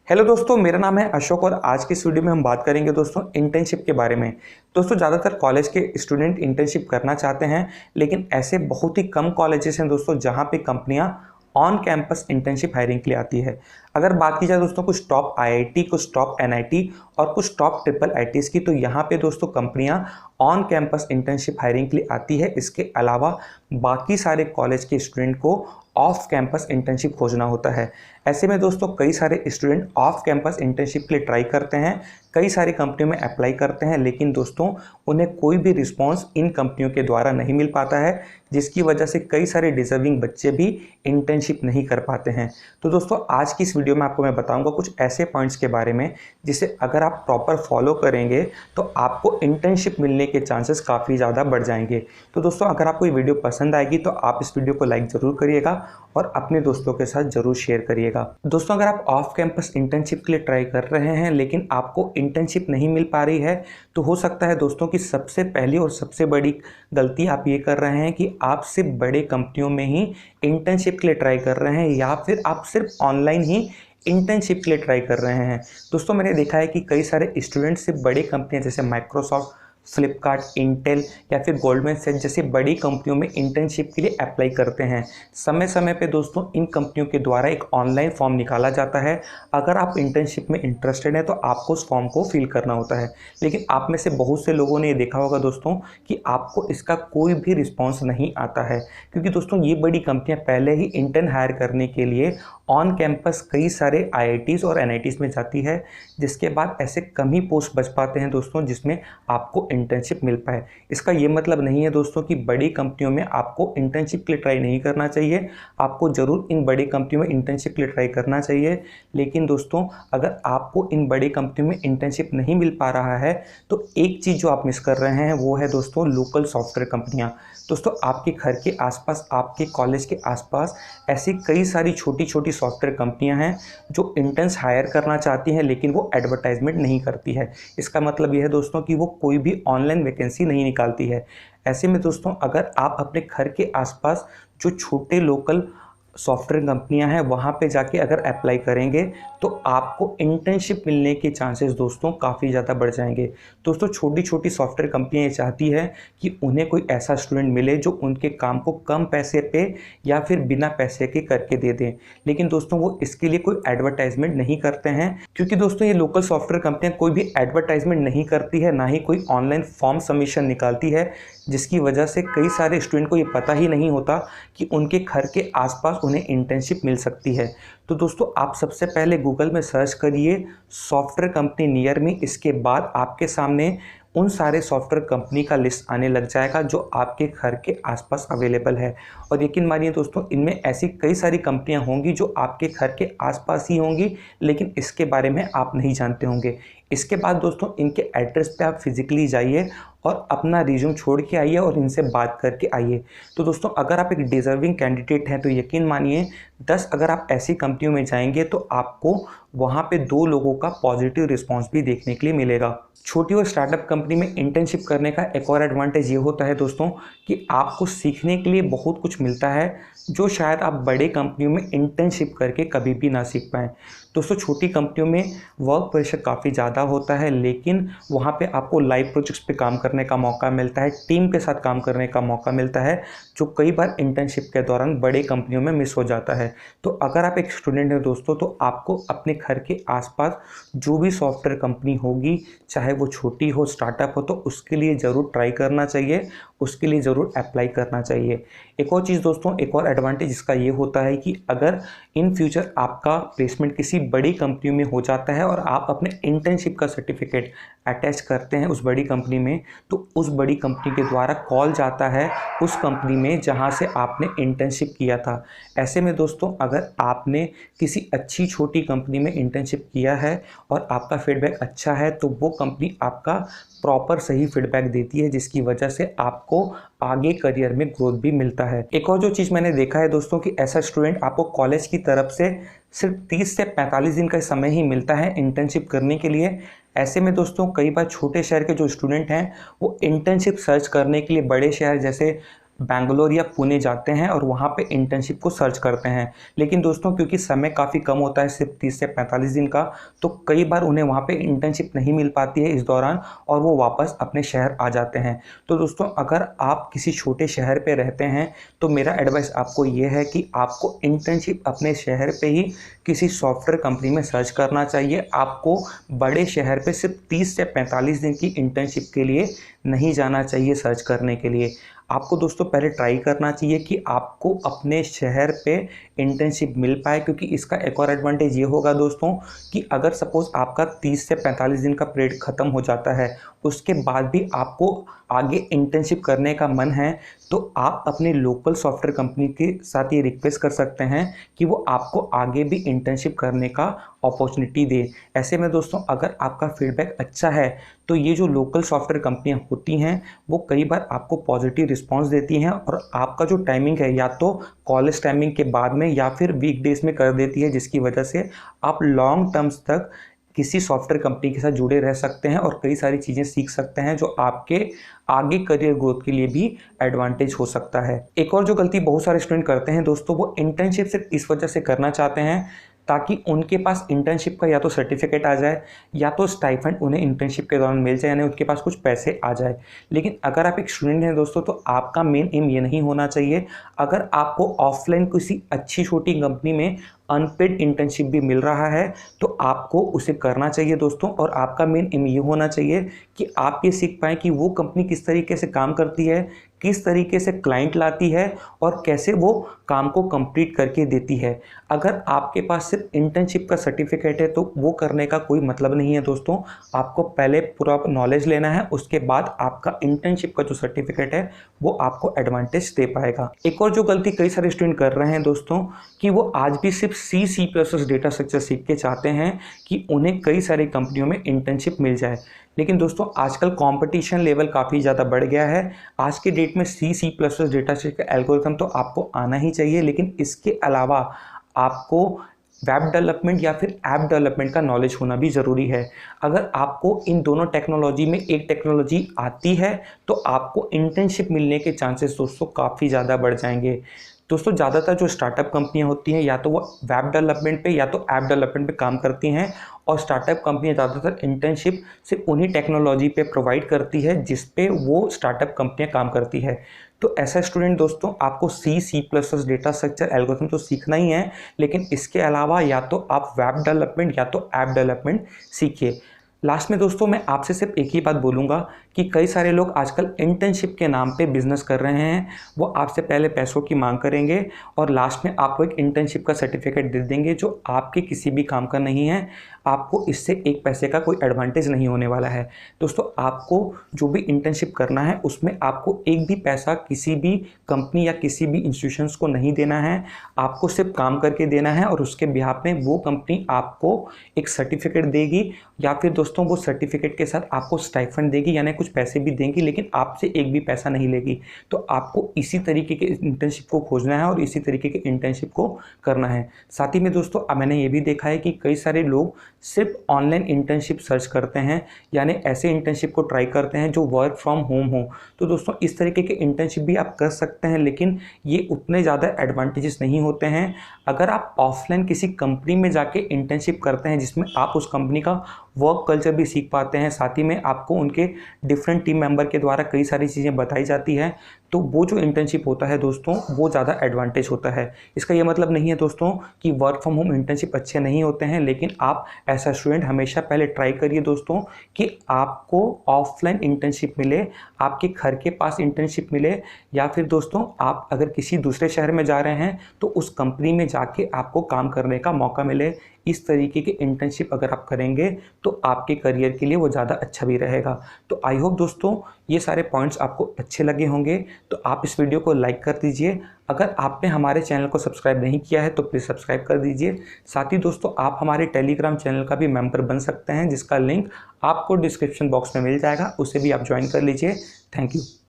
Hello दोस्तों, मेरा नाम है अशोक और आज की इस वीडियो में हम बात करेंगे दोस्तों इंटर्नशिप के बारे में। दोस्तों ज़्यादातर कॉलेज के स्टूडेंट इंटर्नशिप करना चाहते हैं, लेकिन ऐसे बहुत ही कम कॉलेजेस हैं दोस्तों जहां पे कंपनियां ऑन कैंपस इंटर्नशिप हायरिंग के लिए आती है। अगर बात की जाए दोस्तों कुछ टॉप आईआईटी, कुछ टॉप एनआईटी और कुछ टॉप ट्रिपल आईटीज़ की, तो यहाँ पे दोस्तों कंपनियां ऑन कैंपस इंटर्नशिप हायरिंग के लिए आती है। इसके अलावा बाकी सारे कॉलेज के स्टूडेंट को ऑफ कैंपस इंटर्नशिप खोजना होता है। ऐसे में दोस्तों कई सारे स्टूडेंट ऑफ कैंपस इंटर्नशिप के लिए ट्राई करते हैं, कई सारी कंपनियों में अप्लाई करते हैं, लेकिन दोस्तों उन्हें कोई भी रिस्पांस इन कंपनियों के द्वारा नहीं मिल पाता है, जिसकी वजह से कई सारे डिजर्विंग बच्चे भी इंटर्नशिप नहीं कर पाते हैं। तो दोस्तों आज की इस वीडियो में आपको मैं बताऊंगा कुछ ऐसे पॉइंट्स के बारे में जिसे अगर आप प्रॉपर फॉलो करेंगे तो आपको इंटर्नशिप मिलने के चांसेस काफ़ी ज़्यादा बढ़ जाएंगे। तो दोस्तों अगर आपको ये वीडियो पसंद आएगी तो आप इस वीडियो को लाइक ज़रूर करिएगा और अपने दोस्तों के साथ ज़रूर शेयर करिएगा। दोस्तों अगर आप ऑफ कैंपस इंटर्नशिप के लिए ट्राई कर रहे हैं लेकिन आपको इंटर्नशिप नहीं मिल पा रही है, तो हो सकता है दोस्तों कि सबसे पहली और सबसे बड़ी गलती आप ये कर रहे हैं कि आप सिर्फ बड़े कंपनियों में ही इंटर्नशिप के लिए ट्राई कर रहे हैं या फिर आप सिर्फ ऑनलाइन ही इंटर्नशिप के लिए ट्राई कर रहे हैं। दोस्तों मैंने देखा है कि कई सारे स्टूडेंट्स सिर्फ बड़ी कंपनियां जैसे माइक्रोसॉफ्ट, फ्लिपकार्ट, इंटेल या फिर गोल्डमैन सैक्स जैसी बड़ी कंपनियों में इंटर्नशिप के लिए अप्लाई करते हैं। समय समय पे दोस्तों इन कंपनियों के द्वारा एक ऑनलाइन फॉर्म निकाला जाता है। अगर आप इंटर्नशिप में इंटरेस्टेड हैं तो आपको उस फॉर्म को फिल करना होता है, लेकिन आप में से बहुत से लोगों ने ये देखा होगा दोस्तों कि आपको इसका कोई भी रिस्पॉन्स नहीं आता है, क्योंकि दोस्तों ये बड़ी कंपनियाँ पहले ही इंटर्न हायर करने के लिए ऑन कैंपस कई सारे आईआईटीज़ और एनआईटीज़ में जाती है, जिसके बाद ऐसे कम ही पोस्ट बच पाते हैं दोस्तों जिसमें आपको इंटर्नशिप मिल पाए। इसका ये मतलब नहीं है दोस्तों कि बड़ी कंपनियों में आपको इंटर्नशिप के लिए ट्राई नहीं करना चाहिए। आपको ज़रूर इन बड़ी कंपनियों में इंटर्नशिप के लिए ट्राई करना चाहिए, लेकिन दोस्तों अगर आपको इन बड़ी कंपनियों में इंटर्नशिप नहीं मिल पा रहा है तो एक चीज़ जो आप मिस कर रहे हैं वो है दोस्तों लोकल सॉफ्टवेयर कंपनियाँ। दोस्तों आपके घर के आसपास, आपके कॉलेज के आसपास ऐसी कई सारी छोटी छोटी सॉफ्टवेयर कंपनियां हैं जो इंटर्न्स हायर करना चाहती हैं, लेकिन वो एडवर्टाइजमेंट नहीं करती है। इसका मतलब यह है दोस्तों कि वो कोई भी ऑनलाइन वैकेंसी नहीं निकालती है। ऐसे में दोस्तों अगर आप अपने घर के आसपास जो छोटे लोकल सॉफ्टवेयर कंपनियां हैं वहाँ पे जाके अगर अप्लाई करेंगे तो आपको इंटर्नशिप मिलने के चांसेस दोस्तों काफ़ी ज़्यादा बढ़ जाएंगे। दोस्तों छोटी छोटी सॉफ्टवेयर कंपनियां ये चाहती है कि उन्हें कोई ऐसा स्टूडेंट मिले जो उनके काम को कम पैसे पे या फिर बिना पैसे के करके दे दें, लेकिन दोस्तों वो इसके लिए कोई एडवर्टाइजमेंट नहीं करते हैं, क्योंकि दोस्तों ये लोकल सॉफ्टवेयर कंपनियाँ कोई भी एडवर्टाइजमेंट नहीं करती है, ना ही कोई ऑनलाइन फॉर्म सबमिशन निकालती है, जिसकी वजह से कई सारे स्टूडेंट को ये पता ही नहीं होता कि उनके घर के आसपास उन्हें इंटर्नशिप मिल सकती है। तो दोस्तों आप सबसे पहले गूगल में सर्च करिए सॉफ्टवेयर कंपनी नियर मी। इसके बाद आपके सामने उन सारे सॉफ्टवेयर कंपनी का लिस्ट आने लग जाएगा जो आपके घर के आसपास अवेलेबल है, और यकीन मानिए दोस्तों इनमें ऐसी कई सारी कंपनियां होंगी जो आपके घर के आसपास ही होंगी, लेकिन इसके बारे में आप नहीं जानते होंगे। इसके बाद दोस्तों इनके एड्रेस पे आप फिजिकली जाइए और अपना रिज्यूम छोड़ के आइए और इनसे बात करके आइए। तो दोस्तों अगर आप एक डिजर्विंग कैंडिडेट हैं तो यकीन मानिए 10 अगर आप ऐसी कंपनियों में जाएंगे तो आपको वहाँ पे 2 लोगों का पॉजिटिव रिस्पांस भी देखने के लिए मिलेगा। छोटी और स्टार्टअप कंपनी में इंटर्नशिप करने का एक और एडवांटेज ये होता है दोस्तों कि आपको सीखने के लिए बहुत कुछ मिलता है जो शायद आप बड़े कंपनियों में इंटर्नशिप करके कभी भी ना सीख पाएँ। दोस्तों छोटी कंपनियों में वर्क प्रेशर काफ़ी ज़्यादा होता है, लेकिन वहाँ पे आपको लाइव प्रोजेक्ट्स पे काम करने का मौका मिलता है, टीम के साथ काम करने का मौका मिलता है, जो कई बार इंटर्नशिप के दौरान बड़े कंपनियों में मिस हो जाता है। तो अगर आप एक स्टूडेंट हैं दोस्तों तो आपको अपने घर के आसपास जो भी सॉफ्टवेयर कंपनी होगी, चाहे वो छोटी हो, स्टार्टअप हो, तो उसके लिए ज़रूर ट्राई करना चाहिए, उसके लिए ज़रूर अप्लाई करना चाहिए। एक और चीज़ दोस्तों, एक और एडवांटेज इसका ये होता है कि अगर इन फ्यूचर आपका प्लेसमेंट किसी बड़ी कंपनी में हो जाता है और आप अपने इंटर्नशिप का सर्टिफिकेट अटैच करते हैं उस बड़ी कंपनी में, तो उस बड़ी कंपनी के द्वारा कॉल जाता है उस कंपनी में जहां से आपने इंटर्नशिप किया था। ऐसे में दोस्तों अगर आपने किसी अच्छी छोटी कंपनी में इंटर्नशिप किया है और आपका फीडबैक अच्छा है तो वो कंपनी आपका प्रॉपर सही फीडबैक देती है, जिसकी वजह से आपको आगे करियर में ग्रोथ भी मिलता है। एक और जो चीज़ मैंने देखा है दोस्तों कि ऐसा स्टूडेंट आपको कॉलेज की तरफ से सिर्फ 30 से 45 दिन का समय ही मिलता है इंटर्नशिप करने के लिए। ऐसे में दोस्तों कई बार छोटे शहर के जो स्टूडेंट हैं वो इंटर्नशिप सर्च करने के लिए बड़े शहर जैसे बैंगलोर या पुणे जाते हैं और वहाँ पे इंटर्नशिप को सर्च करते हैं। लेकिन दोस्तों क्योंकि समय काफ़ी कम होता है, सिर्फ 30 से 45 दिन का, तो कई बार उन्हें वहाँ पे इंटर्नशिप नहीं मिल पाती है इस दौरान और वो वापस अपने शहर आ जाते हैं। तो दोस्तों अगर आप किसी छोटे शहर पे रहते हैं तो मेरा एडवाइस आपको ये है कि आपको इंटर्नशिप अपने शहर पे ही किसी सॉफ्टवेयर कंपनी में सर्च करना चाहिए। आपको बड़े शहर पे सिर्फ 30 से 45 दिन की इंटर्नशिप के लिए नहीं जाना चाहिए सर्च करने के लिए। आपको दोस्तों पहले ट्राई करना चाहिए कि आपको अपने शहर पे इंटर्नशिप मिल पाए, क्योंकि इसका एक और एडवांटेज ये होगा दोस्तों कि अगर सपोज़ आपका 30 से 45 दिन का पीरियड ख़त्म हो जाता है, उसके बाद भी आपको आगे इंटर्नशिप करने का मन है, तो आप अपने लोकल सॉफ्टवेयर कंपनी के साथ ये रिक्वेस्ट कर सकते हैं कि वो आपको आगे भी इंटर्नशिप करने का अपॉर्चुनिटी दे। ऐसे में दोस्तों अगर आपका फीडबैक अच्छा है तो ये जो लोकल सॉफ्टवेयर कंपनियां होती हैं वो कई बार आपको पॉजिटिव रिस्पांस देती हैं और आपका जो टाइमिंग है या तो कॉलेज टाइमिंग के बाद में या फिर वीकडेज में कर देती है, जिसकी वजह से आप लॉन्ग टर्म्स तक किसी सॉफ्टवेयर कंपनी के साथ जुड़े रह सकते हैं और कई सारी चीज़ें सीख सकते हैं जो आपके आगे करियर ग्रोथ के लिए भी एडवांटेज हो सकता है। एक और जो गलती बहुत सारे स्टूडेंट करते हैं दोस्तों, वो इंटर्नशिप सिर्फ इस वजह से करना चाहते हैं ताकि उनके पास इंटर्नशिप का या तो सर्टिफिकेट आ जाए या तो स्टाइपेंड उन्हें इंटर्नशिप के दौरान मिल जाए, यानी उनके पास कुछ पैसे आ जाए। लेकिन अगर आप एक स्टूडेंट हैं दोस्तों तो आपका मेन एम ये नहीं होना चाहिए। अगर आपको ऑफलाइन किसी अच्छी छोटी कंपनी में अनपेड इंटर्नशिप भी मिल रहा है तो आपको उसे करना चाहिए दोस्तों, और आपका मेन एम ये होना चाहिए कि आप ये सीख पाएँ कि वो कंपनी किस तरीके से काम करती है, किस तरीके से क्लाइंट लाती है और कैसे वो काम को कंप्लीट करके देती है। अगर आपके पास सिर्फ इंटर्नशिप का सर्टिफिकेट है तो वो करने का कोई मतलब नहीं है दोस्तों। आपको पहले पूरा नॉलेज लेना है, उसके बाद आपका इंटर्नशिप का जो सर्टिफिकेट है वो आपको एडवांटेज दे पाएगा। एक और जो गलती कई सारे स्टूडेंट कर रहे हैं दोस्तों कि वो आज भी सिर्फ C++ डेटा स्ट्रक्चर सीख के चाहते हैं कि उन्हें कई सारी कंपनियों में इंटर्नशिप मिल जाए। लेकिन दोस्तों आजकल कंपटीशन लेवल काफ़ी ज़्यादा बढ़ गया है। आज के डेट में C++ डेटा स्ट्रक्चर एल्गोरिथम तो आपको आना ही चाहिए, लेकिन इसके अलावा आपको वेब डेवलपमेंट या फिर ऐप डेवलपमेंट का नॉलेज होना भी ज़रूरी है। अगर आपको इन दोनों टेक्नोलॉजी में एक टेक्नोलॉजी आती है तो आपको इंटर्नशिप मिलने के चांसेस दोस्तों काफ़ी ज़्यादा बढ़ जाएंगे। दोस्तों ज़्यादातर जो स्टार्टअप कंपनियां होती हैं या तो वो वेब डेवलपमेंट पे या तो ऐप डेवलपमेंट पे काम करती हैं, और स्टार्टअप कंपनियां ज़्यादातर इंटर्नशिप सिर्फ उन्हीं टेक्नोलॉजी पे प्रोवाइड करती है जिस पे वो स्टार्टअप कंपनियां काम करती है। तो ऐसा स्टूडेंट दोस्तों आपको C++ डेटा स्ट्रक्चर एल्गोरिथम तो सीखना ही है, लेकिन इसके अलावा या तो आप वेब डेवलपमेंट या तो ऐप डेवलपमेंट सीखिए। लास्ट में दोस्तों मैं आपसे सिर्फ एक ही बात बोलूँगा कि कई सारे लोग आजकल इंटर्नशिप के नाम पे बिजनेस कर रहे हैं। वो आपसे पहले पैसों की मांग करेंगे और लास्ट में आपको एक इंटर्नशिप का सर्टिफिकेट दे देंगे जो आपके किसी भी काम का नहीं है। आपको इससे एक पैसे का कोई एडवांटेज नहीं होने वाला है। दोस्तों आपको जो भी इंटर्नशिप करना है उसमें आपको एक भी पैसा किसी भी कंपनी या किसी भी इंस्टीट्यूशंस को नहीं देना है। आपको सिर्फ काम करके देना है और उसके बिहाफ में वो कंपनी आपको एक सर्टिफिकेट देगी, या फिर दोस्तों वो सर्टिफिकेट के साथ आपको स्टाइपेंड देगी, यानी कुछ पैसे भी देंगी, लेकिन आपसे एक भी पैसा नहीं लेगी। तो आपको इसी तरीके के इंटर्नशिप को खोजना है और इसी तरीके के इंटर्नशिप को करना है। साथ ही में दोस्तों मैंने ये भी देखा है कि कई सारे लोग सिर्फ ऑनलाइन इंटर्नशिप सर्च करते हैं, यानी ऐसे इंटर्नशिप को ट्राई करते हैं जो वर्क फ्रॉम होम हो। तो दोस्तों इस तरीके के इंटर्नशिप भी आप कर सकते हैं, लेकिन ये उतने ज़्यादा एडवांटेजेस नहीं होते हैं। अगर आप ऑफलाइन किसी कंपनी में जाके इंटर्नशिप करते हैं जिसमें आप उस कंपनी का वर्क कल्चर भी सीख पाते हैं, साथ ही में आपको उनके डिफरेंट टीम मेंबर के द्वारा कई सारी चीज़ें बताई जाती हैं, तो वो जो इंटर्नशिप होता है दोस्तों वो ज़्यादा एडवांटेज होता है। इसका ये मतलब नहीं है दोस्तों कि वर्क फ्रॉम होम इंटर्नशिप अच्छे नहीं होते हैं, लेकिन आप ऐसा स्टूडेंट हमेशा पहले ट्राई करिए दोस्तों कि आपको ऑफलाइन इंटर्नशिप मिले, आपके घर के पास इंटर्नशिप मिले, या फिर दोस्तों आप अगर किसी दूसरे शहर में जा रहे हैं तो उस कंपनी में जाके आपको काम करने का मौका मिले। इस तरीके की इंटर्नशिप अगर आप करेंगे तो आपके करियर के लिए वो ज़्यादा अच्छा भी रहेगा। तो आई होप दोस्तों ये सारे पॉइंट्स आपको अच्छे लगे होंगे, तो आप इस वीडियो को लाइक कर दीजिए। अगर आपने हमारे चैनल को सब्सक्राइब नहीं किया है तो प्लीज़ सब्सक्राइब कर दीजिए। साथ ही दोस्तों आप हमारे टेलीग्राम चैनल का भी मेंबर बन सकते हैं, जिसका लिंक आपको डिस्क्रिप्शन बॉक्स में मिल जाएगा, उसे भी आप ज्वाइन कर लीजिए। Thank you.